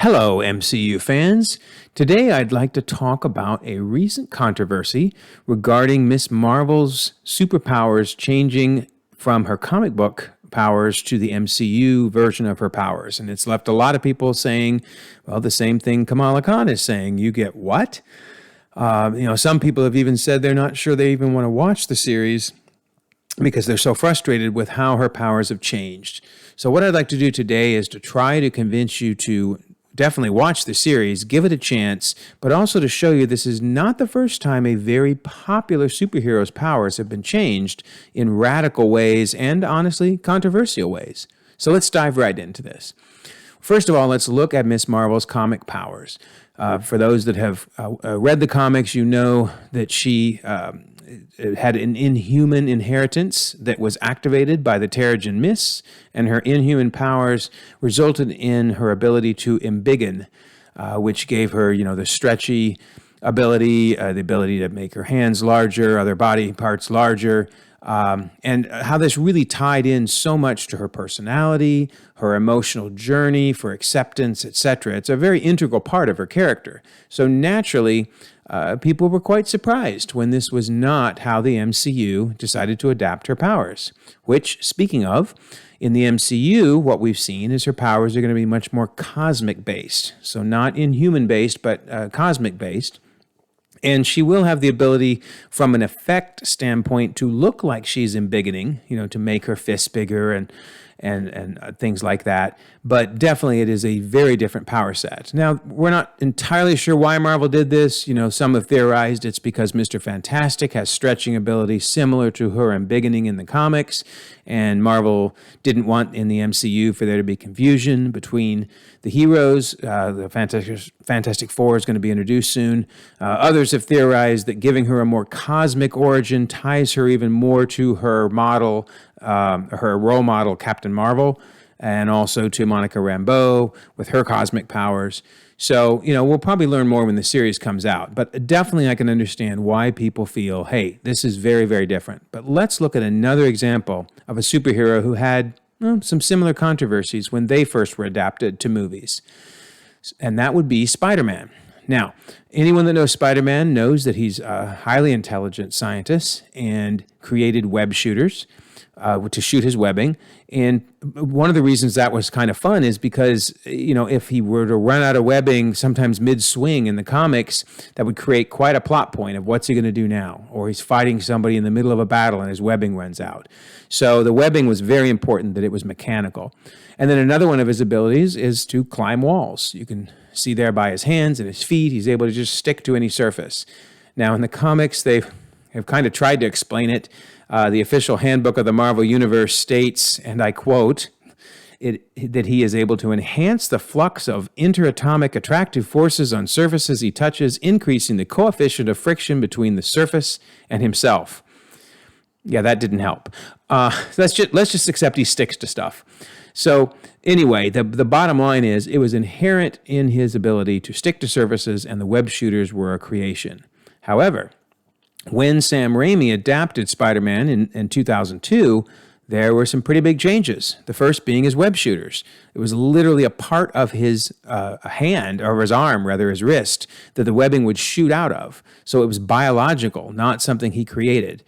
Hello, MCU fans. Today I'd like to talk about a recent controversy regarding Miss Marvel's superpowers changing from her comic book powers to the MCU version of her powers. And it's left a lot of people saying, well, the same thing Kamala Khan is saying. You get what? Some people have even said they're not sure they even want to watch the series because they're so frustrated with how her powers have changed. So what I'd like to do today is to try to convince you to definitely watch the series, give it a chance, but also to show you this is not the first time a very popular superhero's powers have been changed in radical ways and, honestly, controversial ways. So let's dive right into this. First of all, let's look at Miss Marvel's comic powers. For those that have read the comics, you know that she had an inhuman inheritance that was activated by the Terrigen Mist, and her inhuman powers resulted in her ability to embiggen, which gave her, the stretchy ability, the ability to make her hands larger, other body parts larger, and how this really tied in so much to her personality, her emotional journey for acceptance, etc. It's a very integral part of her character. So naturally, people were quite surprised when this was not how the MCU decided to adapt her powers. Which, speaking of, in the MCU, what we've seen is her powers are going to be much more cosmic-based. So not inhuman-based, but cosmic-based. And she will have the ability, from an effect standpoint, to look like she's embiggening, to make her fists bigger and things like that. But definitely it is a very different power set. Now, we're not entirely sure why Marvel did this. Some have theorized it's because Mr. Fantastic has stretching ability similar to her embiggening in the comics, and Marvel didn't want in the MCU for there to be confusion between the heroes. The Fantastic Four is going to be introduced soon. Others have theorized that giving her a more cosmic origin ties her even more to her model, her role model, Captain Marvel, and also to Monica Rambeau with her cosmic powers. So, we'll probably learn more when the series comes out. But definitely I can understand why people feel, hey, this is very, very different. But let's look at another example of a superhero who had some similar controversies when they first were adapted to movies. And that would be Spiderman. Now, anyone that knows Spider-Man knows that he's a highly intelligent scientist and created web shooters to shoot his webbing. And one of the reasons that was kind of fun is because, if he were to run out of webbing sometimes mid-swing in the comics, that would create quite a plot point of what's he going to do now? Or he's fighting somebody in the middle of a battle and his webbing runs out. So the webbing was very important that it was mechanical. And then another one of his abilities is to climb walls. You can see there by his hands and his feet, he's able to just stick to any surface. Now in the comics, they have kind of tried to explain it. The official handbook of the Marvel Universe states, and I quote, that he is able to enhance the flux of interatomic attractive forces on surfaces he touches, increasing the coefficient of friction between the surface and himself. Yeah, that didn't help. Let's just accept he sticks to stuff. So anyway, the bottom line is it was inherent in his ability to stick to surfaces, and the web shooters were a creation. However, when Sam Raimi adapted Spider-Man in 2002, there were some pretty big changes. The first being his web shooters. It was literally a part of his hand, or his arm, rather, his wrist, that the webbing would shoot out of. So it was biological, not something he created.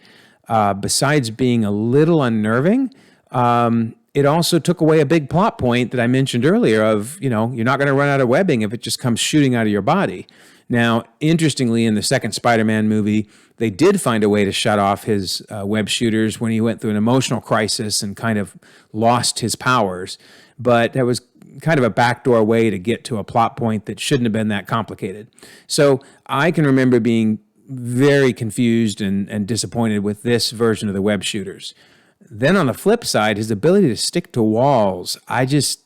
Besides being a little unnerving, it also took away a big plot point that I mentioned earlier of, you're not going to run out of webbing if it just comes shooting out of your body. Now, interestingly, in the second Spider-Man movie, they did find a way to shut off his web shooters when he went through an emotional crisis and kind of lost his powers. But that was kind of a backdoor way to get to a plot point that shouldn't have been that complicated. So I can remember being very confused and disappointed with this version of the web shooters. Then on the flip side, his ability to stick to walls, I just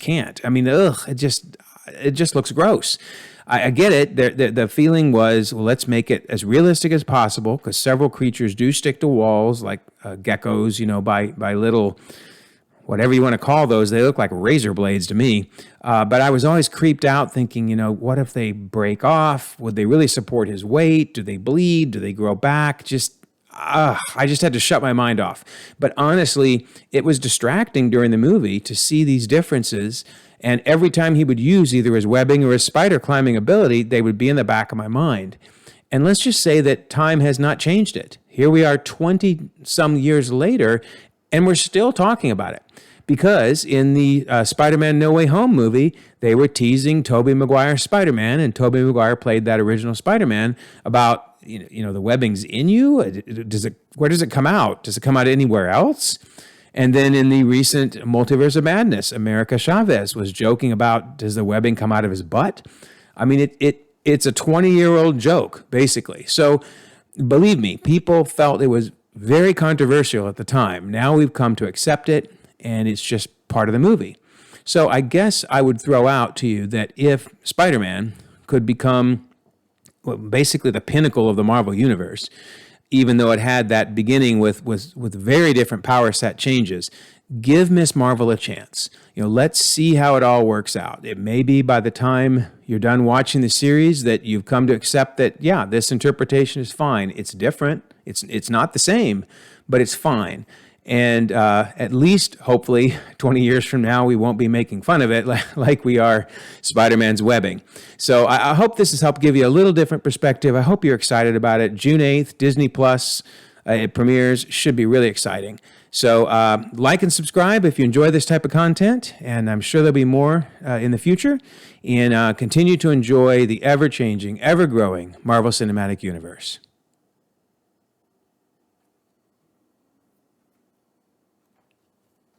can't. I mean, it just looks gross. I get it. The feeling was, well, let's make it as realistic as possible, because several creatures do stick to walls, like geckos, by little, whatever you want to call those. They look like razor blades to me. But I was always creeped out thinking, what if they break off? Would they really support his weight? Do they bleed? Do they grow back? I just had to shut my mind off. But honestly, it was distracting during the movie to see these differences. And every time he would use either his webbing or his spider climbing ability, they would be in the back of my mind. And let's just say that time has not changed it. Here we are 20 some years later, and we're still talking about it. Because in the Spider-Man No Way Home movie, they were teasing Tobey Maguire's Spider-Man, and Tobey Maguire played that original Spider-Man about, the webbing's in you. Where does it come out? Does it come out anywhere else? And then in the recent Multiverse of Madness, America Chavez was joking about, does the webbing come out of his butt? I mean, it's a 20-year-old joke, basically. So believe me, people felt it was very controversial at the time. Now we've come to accept it, and it's just part of the movie. So I guess I would throw out to you that if Spider-Man could become basically the pinnacle of the Marvel Universe, even though it had that beginning with very different power set changes, give Miss Marvel a chance. Let's see how it all works out. It may be by the time you're done watching the series that you've come to accept that, yeah, this interpretation is fine. It's different. It's not the same, but it's fine. And at least, hopefully, 20 years from now, we won't be making fun of it like we are Spider-Man's webbing. So I hope this has helped give you a little different perspective. I hope you're excited about it. June 8th, Disney Plus, it premieres. Should be really exciting. So like and subscribe if you enjoy this type of content, and I'm sure there'll be more in the future. And continue to enjoy the ever-changing, ever-growing Marvel Cinematic Universe.